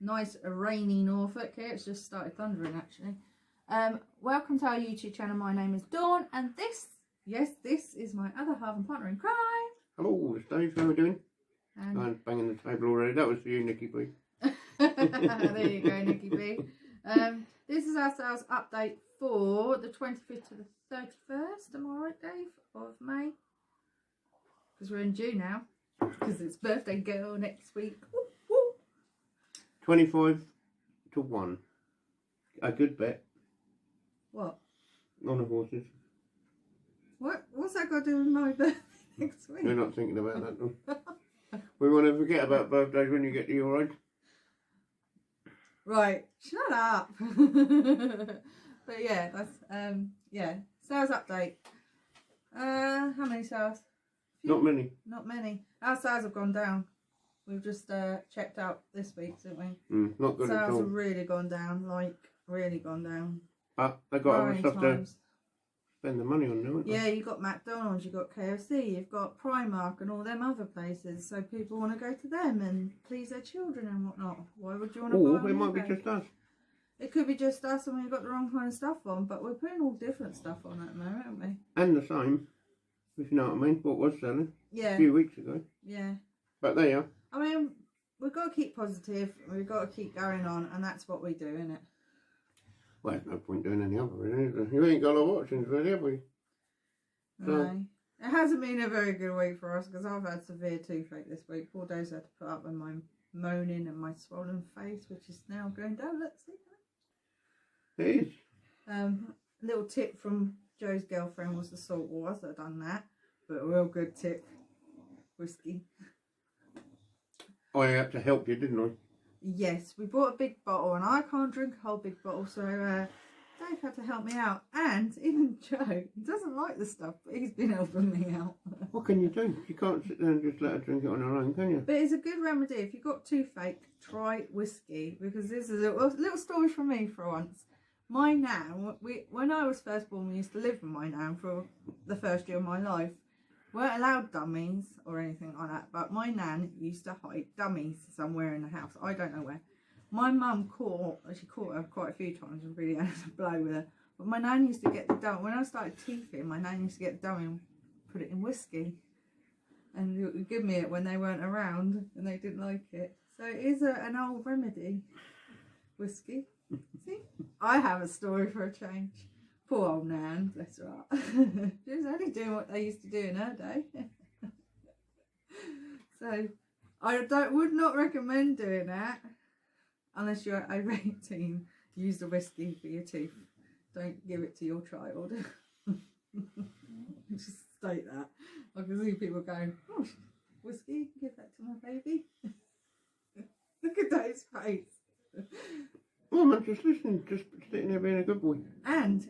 nice rainy Norfolk here. It's just started thundering actually. Welcome to our YouTube channel. My name is Dawn, and this is my other half and partner in crime. Hello, it's Dave. How are we doing? And I'm banging the table already. That was for you, Nicky B. there you go, Nicky B. This is our sales update for the 25th to the 31st. Am I right, Dave? Of May? Because we're in June now. Because it's birthday girl next week. Woo, woo. 25 to 1. A good bet. What? On the horses. What's that got to do with my birthday next week? We're not thinking about that, though. We want to forget about birthdays when you get to your age. Right, shut up. But yeah, that's sales update. How many sales? Not many. Not many. Our sales have gone down. We've just checked out this week, didn't we? Not good at all. Sales have really gone down, like really gone down. But they got other stuff to spend the money on, don't they? Yeah, you've got McDonald's, you've got KFC, you've got Primark and all them other places. So people want to go to them and please their children and whatnot. Why would you want to buy Or it might be just us. It could be just us and we've got the wrong kind of stuff on, but we're putting all different stuff on at the moment, aren't we? And the same, if you know what I mean, what was selling a few weeks ago. Yeah. But there you are. I mean, we've got to keep positive, we've got to keep going on, and that's what we do, innit? Well, there's no point doing any other, really, is there? You ain't got a lot of options, really, have we? So, No. It hasn't been a very good week for us because I've had severe toothache this week. 4 days I had to put up with my moaning and my swollen face, which is now going down. Let's see. it is. Little tip from Joe's girlfriend was the salt waters. I've done that, but a real good tip. Whiskey. I had to help you, didn't I? Yes, we bought a big bottle, and I can't drink a whole big bottle, so Dave had to help me out. And even Joe, he doesn't like the stuff, but he's been helping me out. What can you do? You can't sit there and just let her drink it on her own, can you? But it's a good remedy. If you've got toothache, try whiskey, because this is a little story from me for once. My nan, when I was first born, we used to live with my nan for the first year of my life. Weren't allowed dummies or anything like that, but my nan used to hide dummies somewhere in the house. I don't know where. My mum caught her quite a few times and really had to blow with her. But my nan used to get the dummy. When I started teething, my nan used to get the dummy and put it in whiskey. And it would give me it when they weren't around and they didn't like it. So it is an old remedy. Whiskey. See? I have a story for a change. Poor old Nan, bless her heart. She was only doing what they used to do in her day. So I would not recommend doing that unless you're over 18. Use the whiskey for your teeth. Don't give it to your child. Just state that. I can see people going, oh, whiskey, give that to my baby. Look at Dave's face. Oh man, just listen, just sitting there being a good boy. And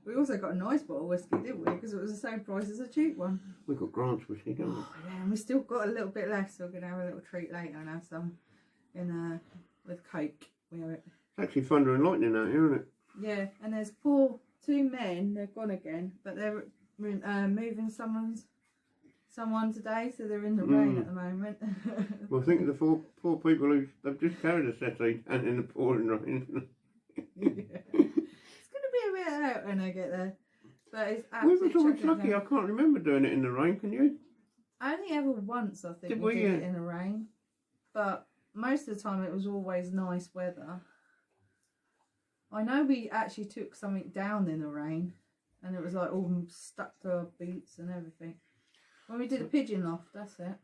we also got a nice bottle of whiskey, didn't we? Because it was the same price as a cheap one. We got Grant's whiskey, don't we? Oh, yeah, and we still got a little bit left, so we're gonna have a little treat later and have some with Coke. We have it. It's actually thunder and lightning out here, isn't it? Yeah, and there's two men. They're gone again, but they're moving someone today, so they're in the rain at the moment. Well, think of the poor people they've just carried a settee and in the pouring rain. Yeah. It's going to be a bit out when I get there, but it's absolutely. We were always lucky. I can't remember doing it in the rain. Can you? I only ever once, I think, we did it in the rain, but most of the time it was always nice weather. I know we actually took something down in the rain, and it was like all stuck to our boots and everything. When we did a pigeon loft, that's it.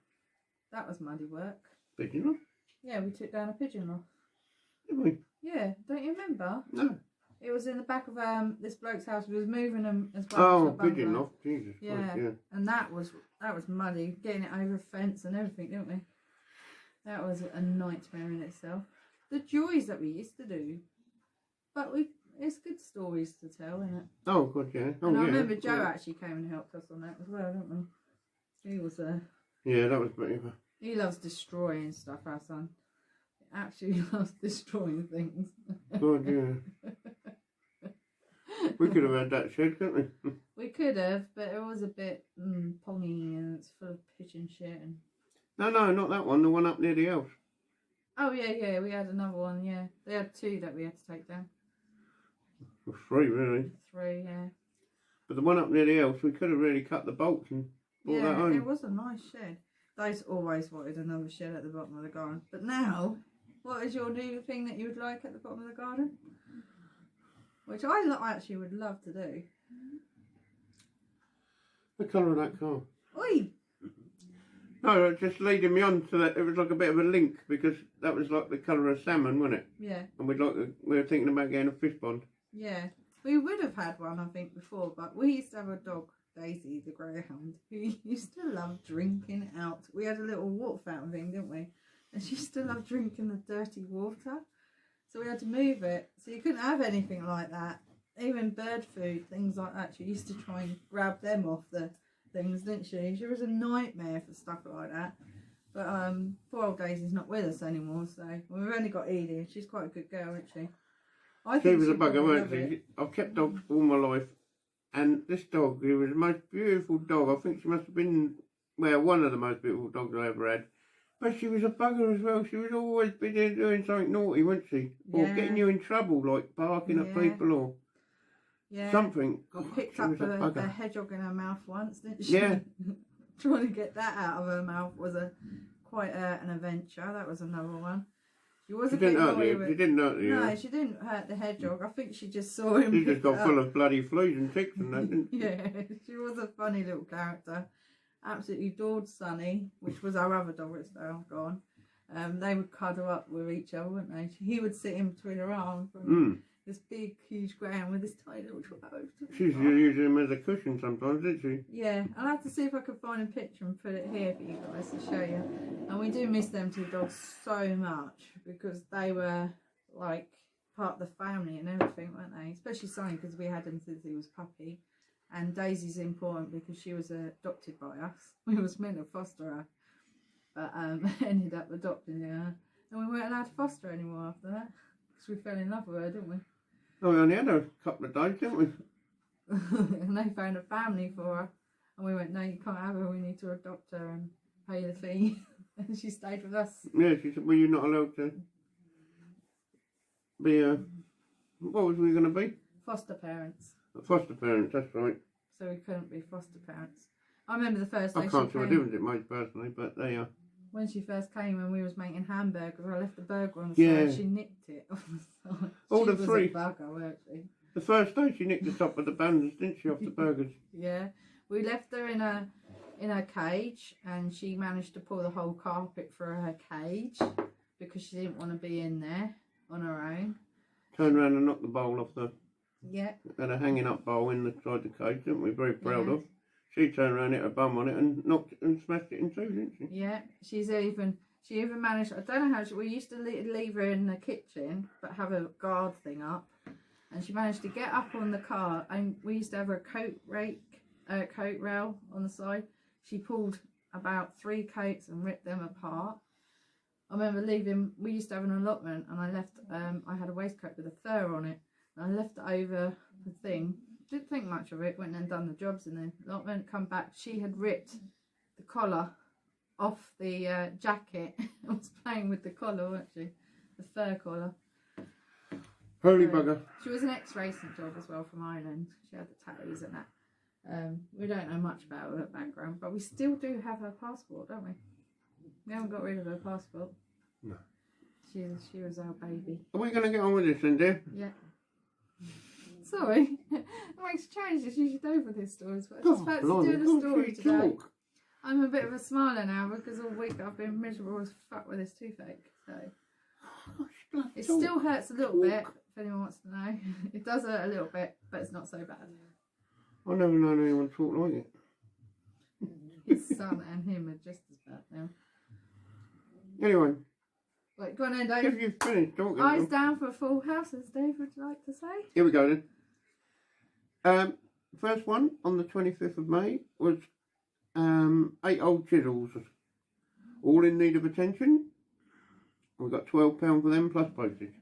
That was muddy work. Pigeon loft? Yeah, we took down a pigeon loft. Did we? Yeah, don't you remember? No. It was in the back of this bloke's house. We was moving them as well. Oh, pigeon loft, Jesus yeah. Christ, yeah. And that was muddy, getting it over a fence and everything, didn't we? That was a nightmare in itself. The joys that we used to do, but it's good stories to tell, isn't it? Oh God, yeah. Oh, and I yeah. remember Joe actually came and helped us on that as well, didn't we? He was yeah, that was pretty. He loves destroying stuff, our son. He absolutely loves destroying things. God, yeah. We could have had that shed, couldn't we? We could have, but it was a bit pongy and it's full of pigeon shit. And... No, not that one. The one up near the house. Oh yeah, we had another one. Yeah, they had 2 that we had to take down. Or 3 really. 3, yeah. But the one up near the house, we could have really cut the bolts and brought that home. It was a nice shed. They've always wanted another shed at the bottom of the garden. But now, what is your new thing that you would like at the bottom of the garden? Which I actually would love to do. The colour of that car. Oi! No, it's just leading me on to that. It was like a bit of a link because that was like the colour of salmon, wasn't it? Yeah. And we were thinking about getting a fish pond. Yeah. We would have had one, I think, before, but we used to have a dog, Daisy, the greyhound, who used to love drinking out. We had a little water fountain thing, didn't we? And she used to love drinking the dirty water. So we had to move it. So you couldn't have anything like that. Even bird food, things like that. She used to try and grab them off the things, didn't she? She was a nightmare for stuff like that. But poor old Daisy's not with us anymore, so we've only got Edie. She's quite a good girl, isn't she? She was a bugger, weren't she? I've kept dogs all my life, and this dog, she was the most beautiful dog. I think she must have been, well, one of the most beautiful dogs I ever had. But she was a bugger as well. She would always be there doing something naughty, wasn't she? Or getting you in trouble, like barking at people or something. I picked up a hedgehog in her mouth once, didn't she? Yeah. Trying to get that out of her mouth was quite an adventure. That was another one. She didn't hurt you. No, she didn't hurt the hedgehog. I think she just saw him. She just got full of bloody fleas and ticks and that, didn't she? Yeah, she was a funny little character. Absolutely adored Sonny, which was our other dog that's now gone. They would cuddle up with each other, wouldn't they? He would sit in between her arms from this big, huge greyhound with this tiny little child. She used to use him as a cushion sometimes, didn't she? Yeah, I'll have to see if I can find a picture and put it here for you guys to show you. And we do miss them 2 dogs so much because they were like part of the family and everything, weren't they? Especially Sonny because we had him since he was puppy. And Daisy's important because she was adopted by us. We was meant to foster her, but ended up adopting her. And we weren't allowed to foster her anymore after that because we fell in love with her, didn't we? Oh, we only had her a couple of days, didn't we? And they found a family for her. And we went, no, you can't have her. We need to adopt her and pay the fee. And she stayed with us. Yeah, she said, well, you're not allowed to be what was we going to be? Foster parents. Foster parents, that's right. So we couldn't be foster parents. I remember the first day I can't see what difference it makes personally, but they are. When she first came and we was making hamburgers, I left the burger on the side, she nicked it off the side. All she the three. Was a bugger, weren't she? The first day she nicked the top of the buns, didn't she, off the burgers? Yeah. We left her in a cage and she managed to pull the whole carpet through her cage because she didn't want to be in there on her own. Turned around and knocked the bowl off the... Yeah. Had a hanging up bowl inside the cage, didn't we? Very proud of. She turned around, hit her bum on it and knocked it and smashed it in 2, didn't she? Yeah. She even managed, I don't know how, we used to leave her in the kitchen but have a guard thing up. And she managed to get up on the car and we used to have a coat rail on the side. She pulled about 3 coats and ripped them apart. I remember we used to have an allotment and I left, I had a waistcoat with a fur on it. And I left it over the thing. Didn't think much of it. Went and done the jobs in the allotment. Come back. She had ripped the collar off the jacket. I was playing with the collar, wasn't she? The fur collar. Holy bugger. She was an ex-racing dog as well from Ireland. She had the tattoos and that. We don't know much about her background, but we still do have her passport, don't we? We haven't got rid of her passport. No. She was our baby. Are we going to get on with this then, dear? Yeah. Sorry, it makes changes. You should over this stories, but I just fancy doing a story today. I'm a bit of a smiler now because all week I've been miserable as fuck with this toothache. So it still hurts a little bit. If anyone wants to know, it does hurt a little bit, but it's not so bad. I've never known anyone talk like it. His son and him are just as bad now. Anyway. Right, go on then, Dave. If you've finished talking. Eyes down for a full house, as Dave would like to say. Here we go then. First one on the 25th of May was 8 old chisels, all in need of attention. We've got £12 for them plus postage.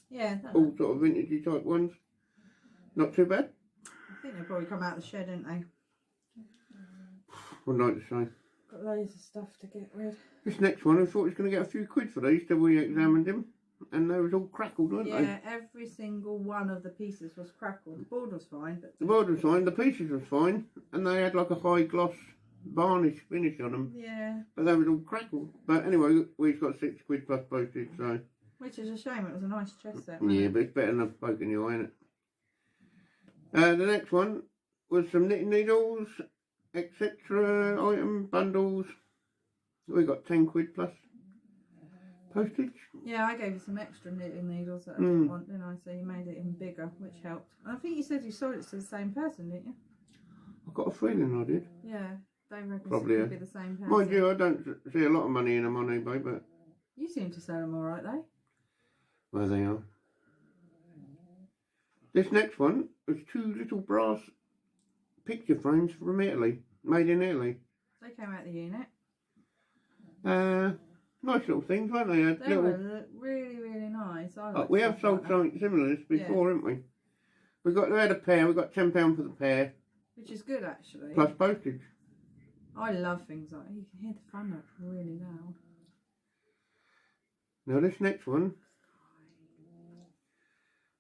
Yeah. All sort of vintagey type ones. Not too bad. I think they'll probably come out of the shed, didn't they? Would like to say. Got loads of stuff to get rid. This next one, I thought he was going to get a few quid for these till we examined him. And they was all crackled, weren't they? Yeah, every single one of the pieces was crackled. The board was fine, but The board was fine, the pieces was fine, and they had like a high gloss varnish finish on them. yeah, But they was all crackled. But anyway, we've got 6 quid plus postage, so. which is a shame. It was a nice chest set. Yeah, but it's better than a poke in the eye, isn't it? The next one was some knitting needles, etc. item bundles. We got 10 quid plus postage. Yeah, I gave you some extra knitting needles that I didn't want, didn't I? So you made it even bigger, which helped. And I think you said you sold it to the same person, didn't you? I've got a feeling I did. Yeah, they reckon Probably, it could be the same person. Mind you, I don't see a lot of money in them on eBay, but You seem to sell them all right, though. well, they are. This next one was 2 little brass picture frames from Italy, made in Italy. They came out the unit. Nice little things, weren't they? They were really, really nice. I like We have stuff sold like that, something similar to this before, haven't we? We had a pair. We got £10 for the pair which is good, actually. plus postage. I love things like that. You can hear the thunder really loud. Now this next one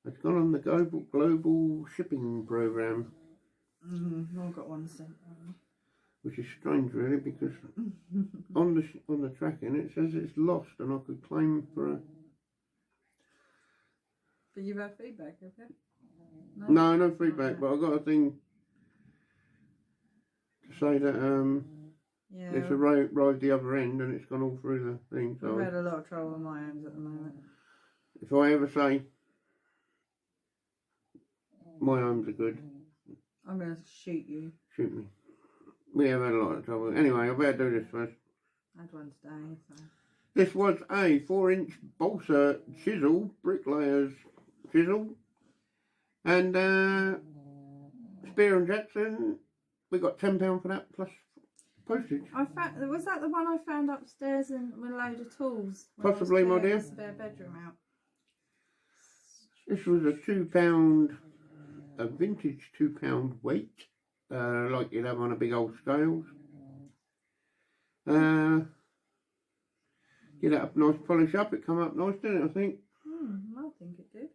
has gone on the global shipping program, I've got one sent. which is strange, really, because on the tracking it says it's lost, and I could claim for a. But you've had feedback, have you? No feedback, but I got a thing to say that Yeah. it's arrived the other end and it's gone all through the thing. So I've had a lot of trouble with my hands at the moment. if I ever say my arms are good, I'm going to shoot you. shoot me. We have had a lot of trouble. Anyway, I better do this first. I had one today, so. This was a 4-inch balsa chisel, bricklayer's chisel, and Spear and Jackson. We got £10 for that plus postage. Was that the one I found upstairs with a load of tools? when I was Possibly, my clearing dear. the spare bedroom out. This was a £2, a vintage £2 weight, like you'd have on a big old scales. Get that up nice, polish up. It come up nice, didn't it? I think. I think it did.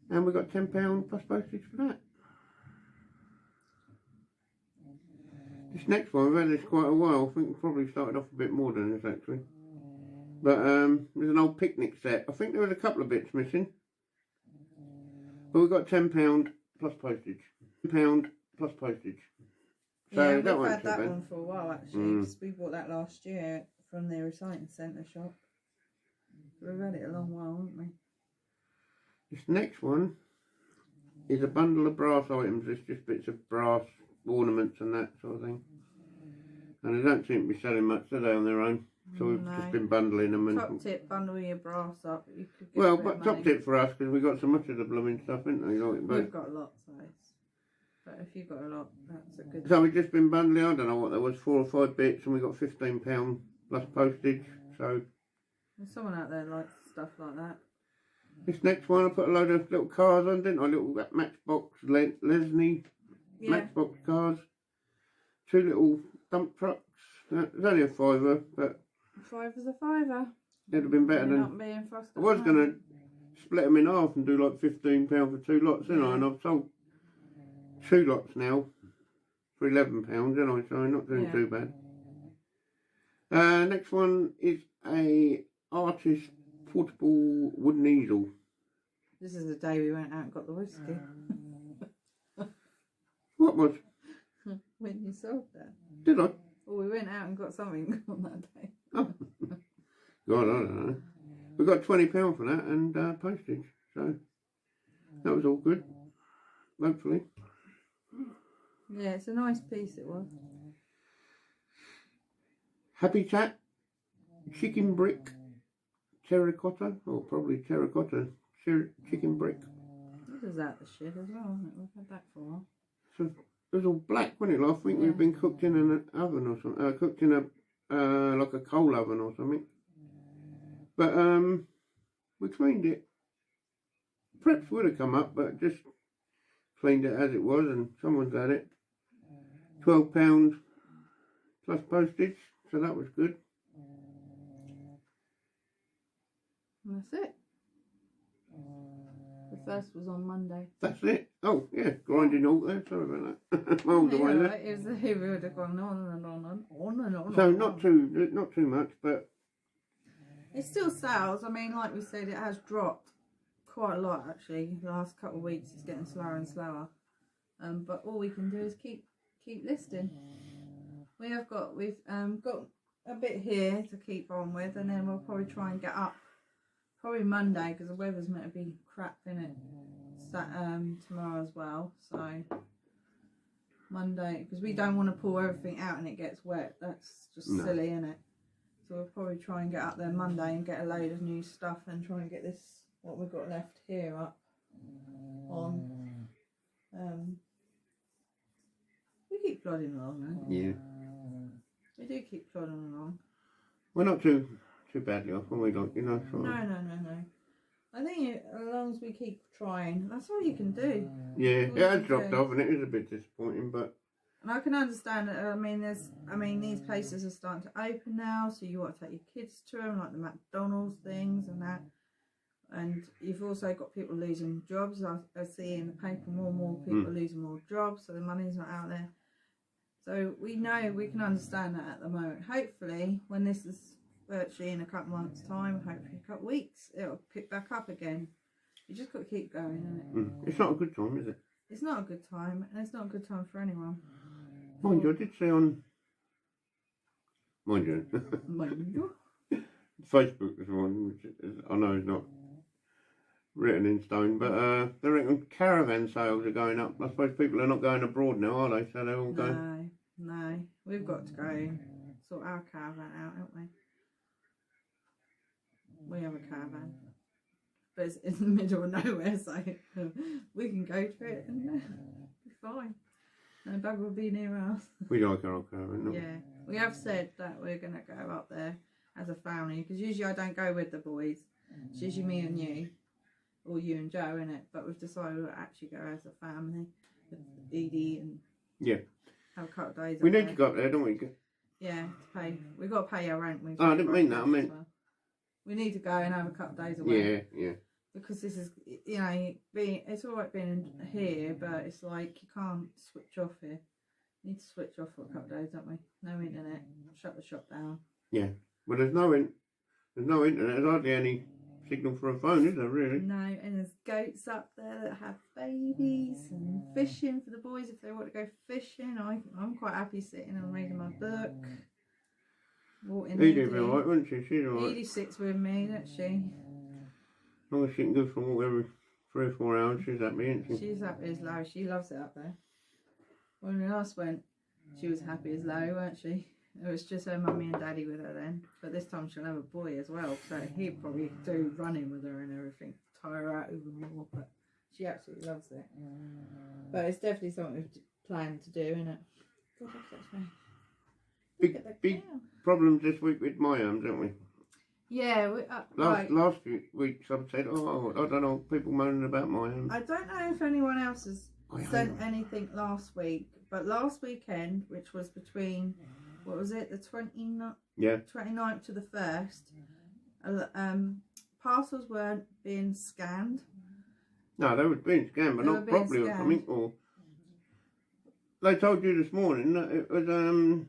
And we got £10 plus postage for that. This next one, we've had this quite a while. I think we probably started off a bit more than this actually. But there's an old picnic set. I think there was a couple of bits missing. But we got £10 plus postage. £10 plus postage. So yeah, that we've wasn't had too that bad. one for a while actually, because we bought that last year from the recycling centre shop. We've had it a long while, haven't we? This next one is a bundle of brass items. It's just bits of brass ornaments and that sort of thing. And they don't seem to be selling much, do they, on their own? So we've just been bundling them. And Top tip, bundle your brass up. You could get well, a bit but of top money. tip for us, because we got so much of the blooming stuff, haven't we? Like, We've got lots, so but if you've got a lot, that's a good. so we've just been bundling, I don't know what there was, 4 or 5 bits, and we got £15 plus postage. So There's someone out there likes stuff like that. this next one, I put a load of little cars on, didn't I? Little Matchbox Lesney Matchbox cars. 2 little dump trucks. It was only a £5, but £5 is a £5. it'd have been better than. Not being fussed I was going to split them in half and do like £15 for 2 lots, didn't I? And I've sold 2 lots now for £11, didn't I? So I'm not doing too bad. Next one is a artist portable wooden easel. This is the day we went out and got the whiskey. What was? When you sold that. Did I? Well, we went out and got something on that day. Oh. God, I don't know. We got £20 for that and postage. So that was all good. Hopefully. Yeah, it's a nice piece, it was. Habitat chicken brick terracotta, or probably terracotta chicken brick. This is out the shed as well, isn't it? We've had that for a while. So it was all black, wasn't it? I think we've been cooked in an oven or something. Cooked in a like a coal oven or something. But we cleaned it. Perhaps would have come up, but just cleaned it as it was, and someone's had it. £12 plus postage, so that was good. And that's it. The first was on Monday. That's it. Oh, yeah, grinding all there. Sorry about that. Well, the way there. It was the we would have gone on and on and on and on. So and not on. too much, but It still sells. I mean, like we said, it has dropped quite a lot actually. The last couple of weeks, it's getting slower and slower. But all we can do is keep listing. We've got a bit here to keep on with, and then we'll probably try and get up probably Monday because the weather's meant to be crap in it tomorrow as well. So Monday, because we don't want to pull everything out and it gets wet. That's just silly, isn't it? So we'll probably try and get up there Monday and get a load of new stuff and try and get this, what we've got left here, up on. We keep plodding along, though. yeah, We do keep plodding along. we're not too badly off, are we? Like, you know. Sort of. No. I think as long as we keep trying, that's all you can do. Yeah, it has dropped off, and it is a bit disappointing, but. And I can understand it. I mean, these places are starting to open now, so you want to take your kids to them, like the McDonald's things and that. And you've also got people losing jobs. I see in the paper more and more people losing more jobs, so the money's not out there. So we know, we can understand that at the moment. Hopefully, when this is virtually in a couple of months' time, hopefully a couple of weeks, it'll pick back up again. You just got to keep going, isn't it? It's not a good time, is it? It's not a good time, and it's not a good time for anyone. Mind you, I did see on... Mind you. Facebook this morning, which is, I know is not written in stone, but they reckon caravan sales are going up. I suppose people are not going abroad now, are they? So they're all going... No. We've got to go sort our caravan out, haven't we? We have a caravan. But it's in the middle of nowhere, so we can go to it and be fine. No bug will be near us. We like our old caravan, don't we? Yeah. We have said that we're going to go up there as a family, because usually I don't go with the boys. It's usually me and you, or you and Joe, innit? But we've decided we'll actually go as a family with Edie and have a couple of days. We need to go up there, don't we? Yeah, to pay. We've got to pay our rent. Oh, I didn't mean that. I meant... We need to go and have a couple of days away. Yeah. Because this is, you know, it's all right being here, but it's like you can't switch off here. You need to switch off for a couple of days, don't we? No internet. Shut the shop down. Yeah. Well, there's no internet. There's hardly any signal for a phone, is there, really? No, and there's goats up there that have babies and fishing for the boys if they want to go fishing. I'm quite happy sitting and reading my book. Edie'd be alright, wouldn't she? She's alright. Edie sits with me, doesn't she? As long as she can go for a walk every 3 or 4 hours, she's happy, isn't she? She's happy as low. She loves it up there. When we last went, she was happy as low, weren't she? It was just her mummy and daddy with her then. But this time she'll have a boy as well, so he'd probably do running with her and everything, tire her out even more. But she absolutely loves it. But it's definitely something we've planned to do, isn't it? God, Big problems this week with my arms, don't we? Yeah, last few weeks I've said, oh, I don't know, people moaning about my arms. I don't know if anyone else has sent anything last week, but last weekend, which was between, what was it, the 29th to the 1st, parcels weren't being scanned. No, they were being scanned, but not properly or something, or... They told you this morning that it was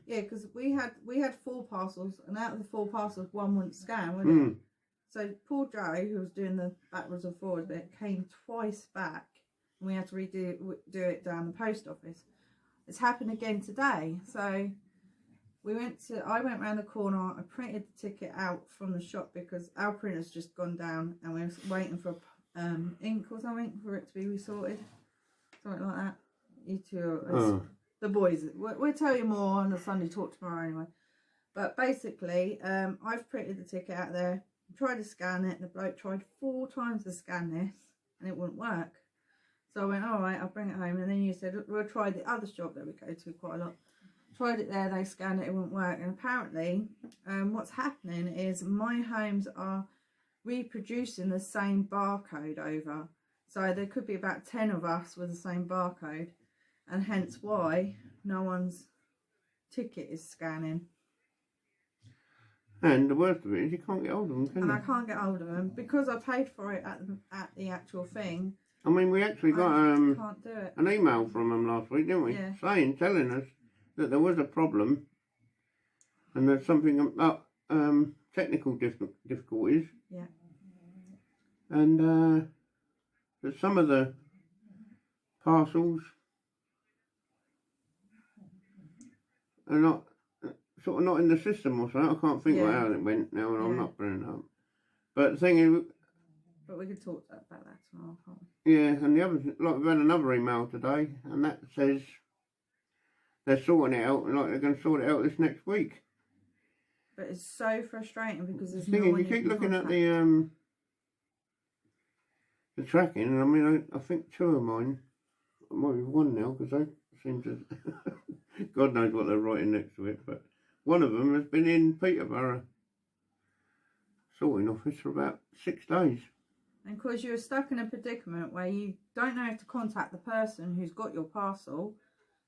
Yeah, because we had 4 parcels, and out of the 4 parcels, 1 wouldn't scan, would it? So poor Joe, who was doing the backwards and forwards bit, came twice back, and we had to do it down the post office. It's happened again today, so I went round the corner. I printed the ticket out from the shop because our printer's just gone down, and we're waiting for ink or something for it to be resorted, something like that. You two, the boys. We'll tell you more on the Sunday talk tomorrow anyway. But basically, I've printed the ticket out there, tried to scan it, and the bloke tried 4 times to scan this, and it wouldn't work. So I went, all right, I'll bring it home. And then you said, we'll try the other shop that we go to quite a lot. Tried it there, they scanned it, it wouldn't work. And apparently, what's happening is my homes are reproducing the same barcode over. So there could be about 10 of us with the same barcode. And hence why no one's ticket is scanning. And the worst of it is you can't get hold of them, can you? And I can't get hold of them because I paid for it at the actual thing. I mean, we actually got can't do it. an email from them last week, didn't we? Yeah. Telling us that there was a problem and there's something about technical difficulties. Yeah. And that some of the parcels are not sort of not in the system or something. I can't think how it went now, and I'm not bringing it up. But the thing is, but we could talk about that tomorrow, can't we? Yeah, and the other, like, we've had another email today, and that says they're sorting it out, and like they're going to sort it out this next week. But it's so frustrating because there's the thing is, you keep looking at the tracking, and I mean, I think 2 of mine, might be 1 now, because they seem to, God knows what they're writing next to it, but one of them has been in Peterborough sorting office for about 6 days. And because you're stuck in a predicament where you don't know if to contact the person who's got your parcel,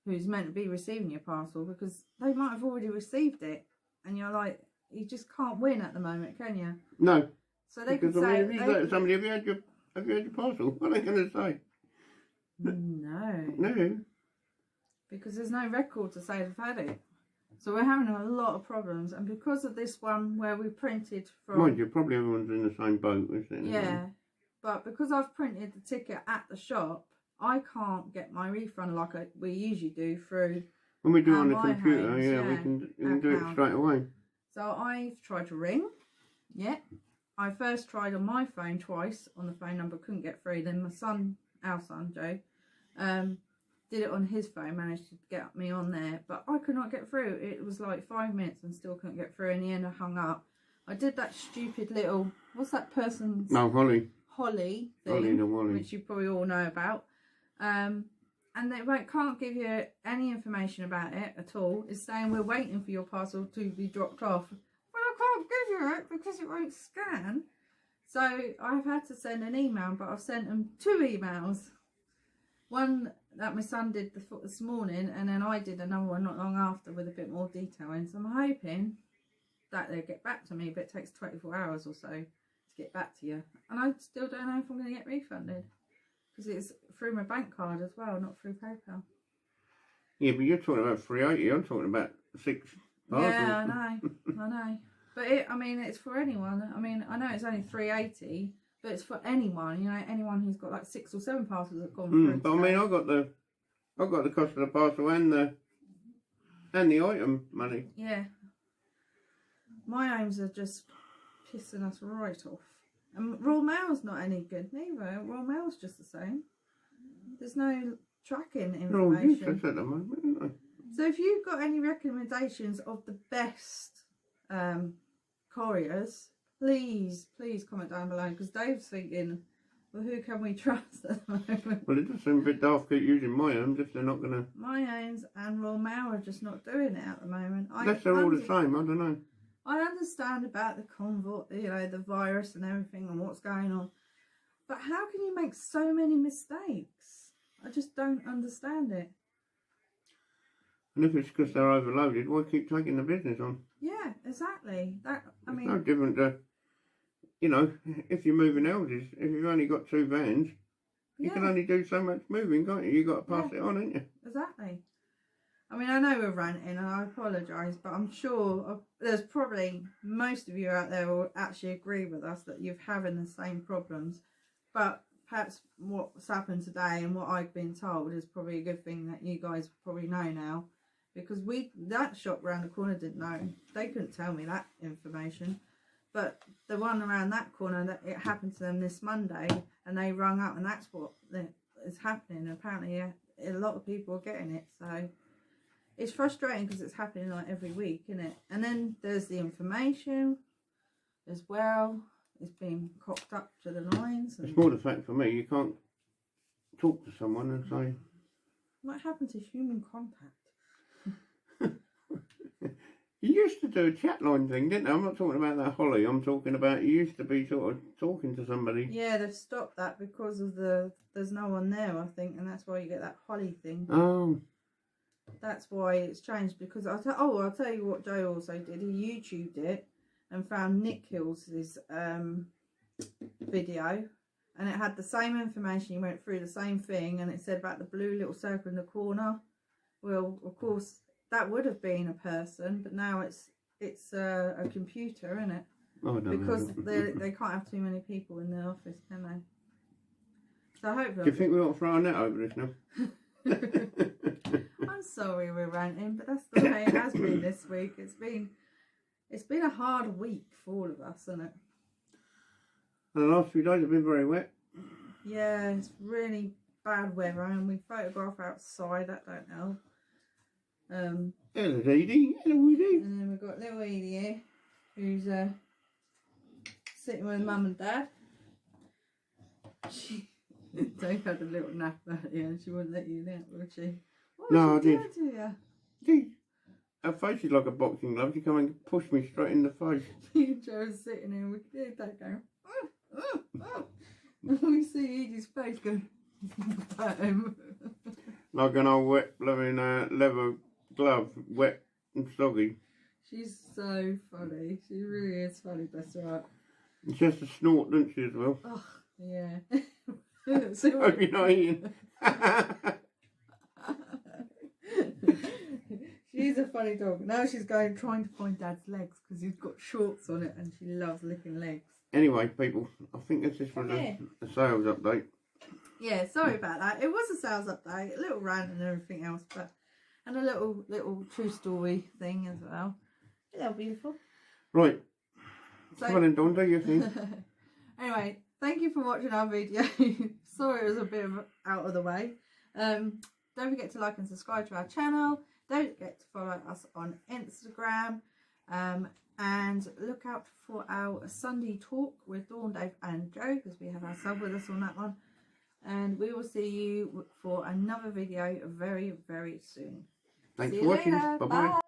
who's meant to be receiving your parcel, because they might have already received it, and you're like, you just can't win at the moment, can you? No. So they because, could say, if you say to somebody, have you had your parcel? What are they going to say? No. No. Because there's no record to say they've had it. So we're having a lot of problems, and because of this one where we printed from... Mind you, probably everyone's in the same boat, isn't it? Yeah, but because I've printed the ticket at the shop, I can't get my refund like we usually do through... When we do it on the my computer, homes, we can do it straight away. So I've tried to ring, I first tried on my phone twice on the phone number, couldn't get through. Then my son, our son, Joe, did it on his phone, managed to get me on there, but I could not get through. It was like 5 minutes and still couldn't get through. In the end, I hung up. I did that stupid little, what's that person's? No, Holly thing, Holly the Wally, which you probably all know about. And they can't give you any information about it at all. It's saying we're waiting for your parcel to be dropped off. But I can't give you it because it won't scan. So I've had to send an email, but I've sent them 2 emails. One that my son did this morning, and then I did another one not long after with a bit more detail in. So I'm hoping that they'll get back to me, but it takes 24 hours or so to get back to you. And I still don't know if I'm going to get refunded. Because it's through my bank card as well, not through PayPal. Yeah, but you're talking about 380. I'm talking about 6 parcels. Yeah, I know. But it's for anyone. I mean, I know it's only 380, but it's for anyone. You know, anyone who's got like 6 or 7 parcels that have gone through. But I mean, I got the cost of the parcel and the item money. Yeah. My homes are just pissing us right off. And Royal Mail's not any good neither. Royal Mail's just the same. There's no tracking information. They're all useless at the moment, aren't they? So if you've got any recommendations of the best couriers, please comment down below, because Dave's thinking, well, who can we trust at the moment? Well, it does seem a bit daft to keep using my homes if they're not going to... My homes and Royal Mail are just not doing it at the moment. Unless they're all the same, I don't know. I understand about the convoy, the virus and everything and what's going on. But how can you make so many mistakes? I just don't understand it. And if it's because they're overloaded, why keep taking the business on? Yeah, exactly. It's no different to, if you're moving houses, if you've only got 2 vans, you can only do so much moving, can't you? You've got to pass it on, ain't you? Exactly. I mean, I know we're ranting and I apologise, but I'm sure there's probably most of you out there will actually agree with us that you're having the same problems. But perhaps what's happened today and what I've been told is probably a good thing that you guys probably know now. Because that shop round the corner didn't know. They couldn't tell me that information. But the one around that corner, that it happened to them this Monday, and they rung up, and that's what is happening. Apparently, a lot of people are getting it, so... It's frustrating because it's happening like every week, isn't it? And then there's the information as well. It's being cocked up to the nines. It's more the fact for me, you can't talk to someone and say... What happened to human contact? You used to do a chat line thing, didn't you? I'm not talking about that Holly. I'm talking about you used to be sort of talking to somebody. Yeah, they've stopped that because of there's no one there, I think. And that's why you get that Holly thing. Oh. that's why it's changed. Because I'll tell you what Joe also did. He YouTubed it and found Nick Hill's video, and it had the same information. He went through the same thing, and it said about the blue little circle in the corner. Well, of course, that would have been a person, but now it's a computer, isn't it? Oh, I don't because know. they can't have too many people in the office, can they? So hopefully. Do you think we ought to throw a net over this now? I'm sorry we're ranting, but that's the way it has been this week. It's been a hard week for all of us, isn't it? And the last few days have been very wet. Yeah, it's really bad weather, and we photograph outside. That don't help. Hello, Edie. Hello, Edie. And then we've got little Edie here, who's sitting with Mum and Dad. They had a little nap earlier, and she wouldn't let you nap, would she? What No, was she I doing to you? Gee, her face is like a boxing glove. She come and push me straight in the face. Joe was sitting here, and we could hear Dad going, and we see Edie's face going, at him. Like an old wet blowing leather glove, wet and soggy. She's so funny. She really is funny, bless her heart. And she has to snort, doesn't she, as well? Oh, yeah. So you're not eating. She's a funny dog. Now she's trying to find Dad's legs because he's got shorts on it, and she loves licking legs. Anyway, people, I think that's just for the sales update. Yeah, sorry about that. It was a sales update, a little rant and everything else, and a little true story thing as well. They're beautiful. Right. So, come on then, Dawn, do your thing. Anyway, thank you for watching our video. Sorry it was a bit out of the way. Don't forget to like and subscribe to our channel. Don't forget to follow us on Instagram. And look out for our Sunday talk with Dawn, Dave and Joe, because we have our sub with us on that one. And we will see you for another video very, very soon. Thanks for watching. Bye-bye.